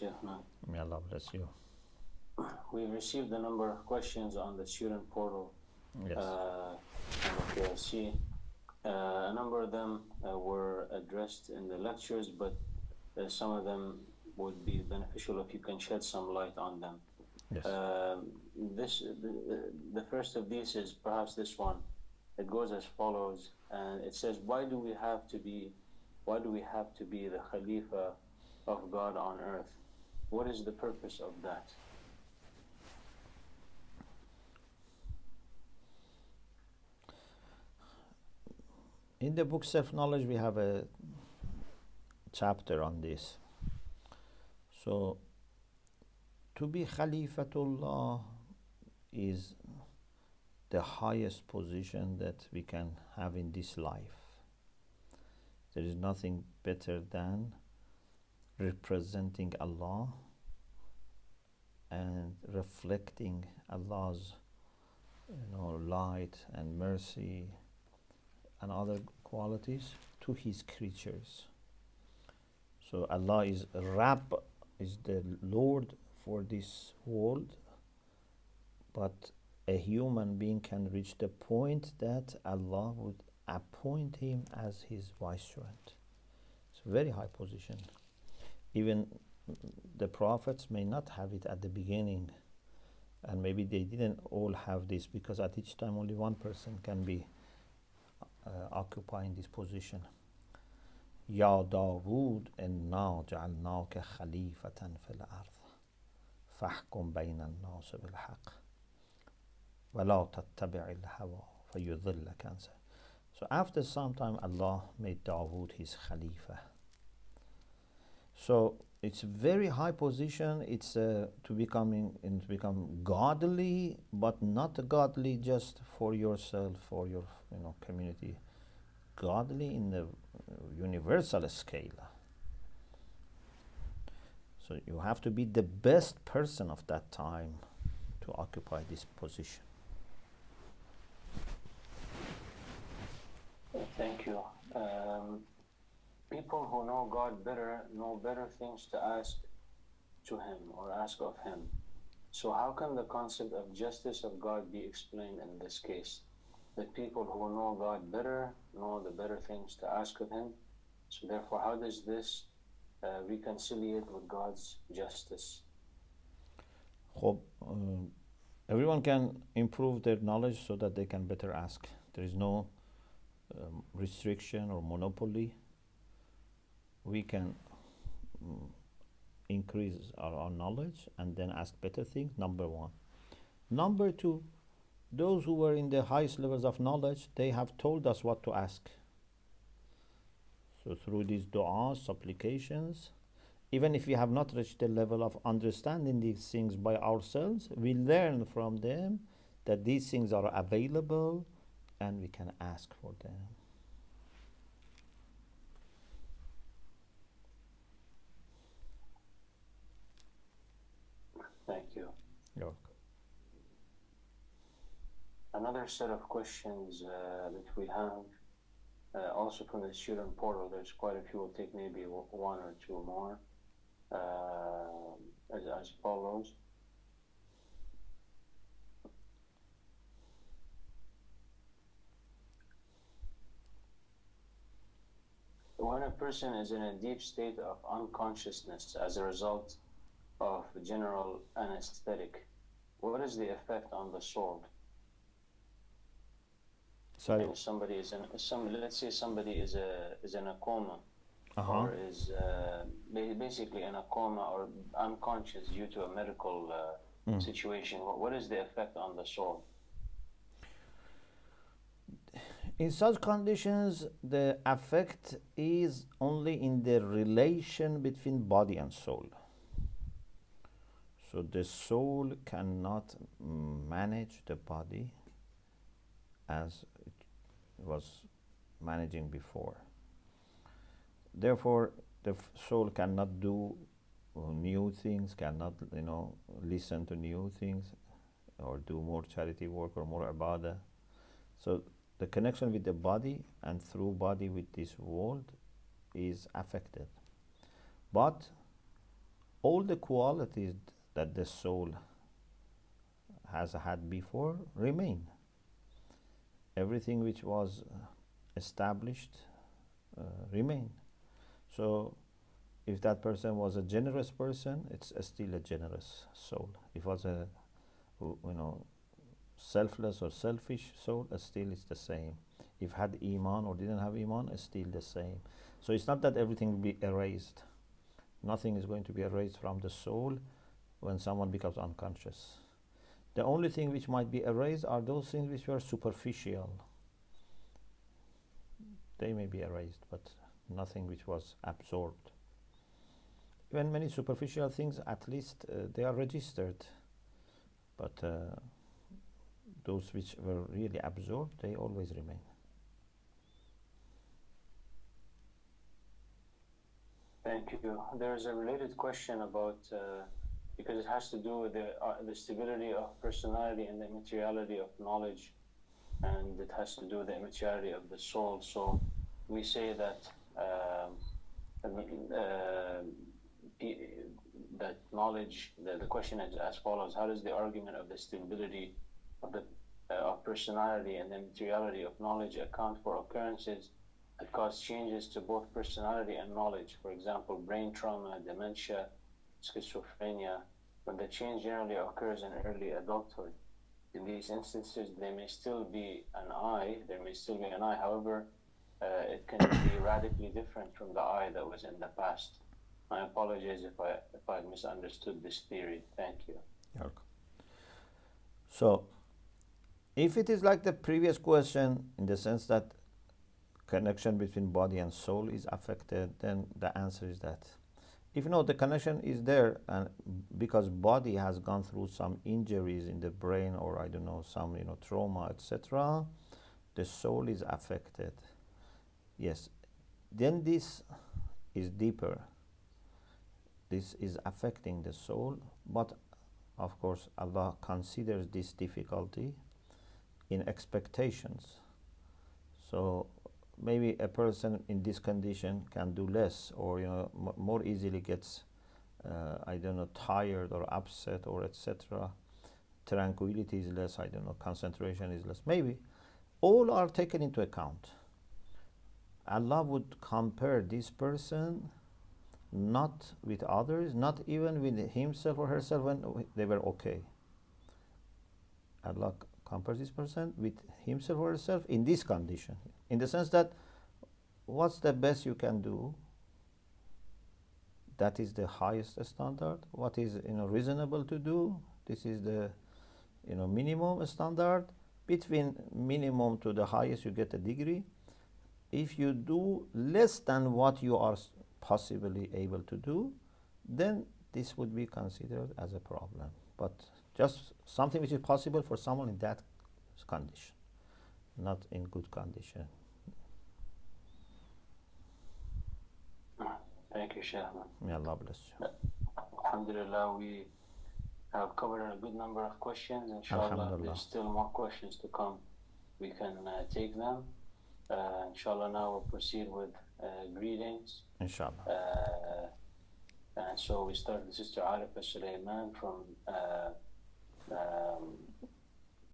Sheikhna. May Allah bless you. We've received a number of questions on the student portal Yes. on the KLC. A number of them were addressed in the lectures, but some of them would be beneficial if you can shed some light on them. Yes. The first of these is perhaps this one. It goes as follows, and it says, why do we have to be the Khalifa of God on earth? What is the purpose of that? In the book Self-Knowledge, we have a chapter on this. So, to be Khalifatullah is the highest position that we can have in this life. There is nothing better than representing Allah and reflecting Allah's light and mercy and other qualities to his creatures. So Allah is Rabb, is the Lord for this world, but a human being can reach the point that Allah would appoint him as his vicegerent. It's a very high position. Even the prophets may not have it at the beginning, and maybe they didn't all have this, because at each time only one person can be occupying this position. Ya Dawood inna ja'alnaka khalifatan fil ard fahkum bayna an-nas bil haqq wa la tattabi' al-hawa fayudhillaka an sabil. So after some time Allah made Dawood his khalifa. So it's a very high position. It's to become godly, but not godly just for yourself or your community. Godly in the universal scale. So you have to be the best person of that time to occupy this position. Thank you. People who know God better know better things to ask to Him or ask of Him. So how can the concept of justice of God be explained in this case? That people who know God better know the better things to ask of Him. So therefore, how does this reconciliate with God's justice? Everyone can improve their knowledge so that they can better ask. There is no restriction or monopoly. We can increase our knowledge and then ask better things, number one. Number two, those who were in the highest levels of knowledge, they have told us what to ask. So through these du'as, supplications, even if we have not reached the level of understanding these things by ourselves, we learn from them that these things are available and we can ask for them. Thank you. You're welcome. Another set of questions that we have, also from the student portal, there's quite a few. We'll take maybe one or two more, as follows. When a person is in a deep state of unconsciousness as a result of general anesthetic, what is the effect on the soul? Sorry. If somebody is let's say somebody is in a coma, or is basically in a coma or unconscious due to a medical situation. What is the effect on the soul? In such conditions, the effect is only in the relation between body and soul. So the soul cannot manage the body as it was managing before. Therefore, the soul cannot do new things, cannot listen to new things, or do more charity work or more ibadah. So the connection with the body and through body with this world is affected. But all the qualities that the soul has had before remain. Everything which was established remain. So if that person was a generous person, it's still a generous soul. If it was a selfless or selfish soul, still it's the same. If had iman or didn't have iman, it's still the same. So it's not that everything will be erased. Nothing is going to be erased from the soul when someone becomes unconscious. The only thing which might be erased are those things which were superficial. They may be erased, but nothing which was absorbed. Even many superficial things, at least they are registered. But those which were really absorbed, they always remain. Thank you. There's a related question about, because it has to do with the stability of personality and the immateriality of knowledge, and it has to do with the immateriality of the soul. So we say that that knowledge. The question is as follows: how does the argument of the stability of the of personality and the immateriality of knowledge account for occurrences that cause changes to both personality and knowledge? For example, brain trauma, dementia, schizophrenia, when the change generally occurs in early adulthood. In these instances, there may still be an I, however, it can be radically different from the I that was in the past. I apologize if I misunderstood this theory. Thank you. Okay. So, if it is like the previous question, in the sense that connection between body and soul is affected, then the answer is that. If no, the connection is there, and because body has gone through some injuries in the brain, or I don't know, some trauma, etc., the soul is affected. Yes, then this is deeper. This is affecting the soul, but of course Allah considers this difficulty in expectations. So maybe a person in this condition can do less, or more easily gets tired or upset, or etc. Tranquility is less, concentration is less. Maybe all are taken into account. Allah would compare this person not with others, not even with himself or herself when they were okay. Allah compares this person with himself or herself in this condition, in the sense that what's the best you can do? That is the highest standard. What is reasonable to do? This is the minimum standard. Between minimum to the highest, you get a degree. If you do less than what you are possibly able to do, then this would be considered as a problem. But just something which is possible for someone in that condition, not in good condition. Thank you, Sheikh. May Allah bless you. Alhamdulillah, we have covered a good number of questions. Inshallah, there's still more questions to come. We can take them. Inshallah, now we'll proceed with greetings. Inshallah. And so we start with Sister Arifa Sulaiman from